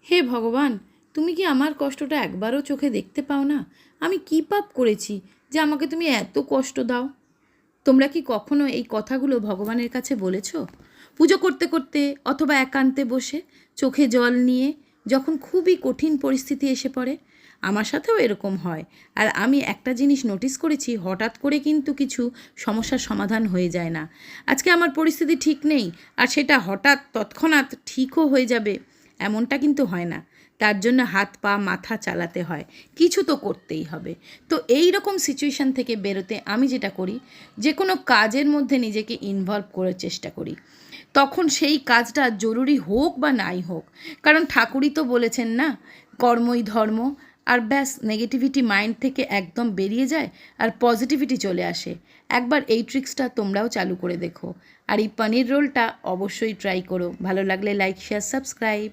হে ভগবান, তুমি কি আমার কষ্টটা একবারও চোখে দেখতে পাও না? আমি কী পাপ করেছি যে আমাকে তুমি এত কষ্ট দাও? তোমরা কি কখনো এই কথাগুলো ভগবানের কাছে বলেছ? পুজো করতে করতে অথবা একান্তে বসে চোখে জল নিয়ে, যখন খুবই কঠিন পরিস্থিতি এসে পড়ে? আমার সাথেও এরকম হয়। আর আমি একটা জিনিস নোটিস করেছি, হঠাৎ করে কিন্তু কিছু সমস্যার সমাধান হয়ে যায় না। আজকে আমার পরিস্থিতি ঠিক নেই আর সেটা হঠাৎ তৎক্ষণাৎ ঠিকও হয়ে যাবে, এমনটা কিন্তু হয় না। তার জন্য হাত পা মাথা চালাতে হয়, কিছু তো করতেই হবে। তো এই রকম সিচুয়েশান থেকে বেরোতে আমি যেটা করি, যে কোনো কাজের মধ্যে নিজেকে ইনভলভ করার চেষ্টা করি, তখন সেই কাজটা জরুরি হোক বা নাই হোক। কারণ ঠাকুরই তো বলেছেন না, কর্মই ধর্ম। আর ব্যাস, নেগেটিভিটি মাইন্ড থেকে একদম বেরিয়ে যায় আর পজিটিভিটি চলে আসে। একবার এই ট্রিক্সটা তোমরাও চালু করে দেখো। আর এই পনির রোলটা অবশ্যই ট্রাই করো। ভালো লাগলে লাইক, শেয়ার, সাবস্ক্রাইব।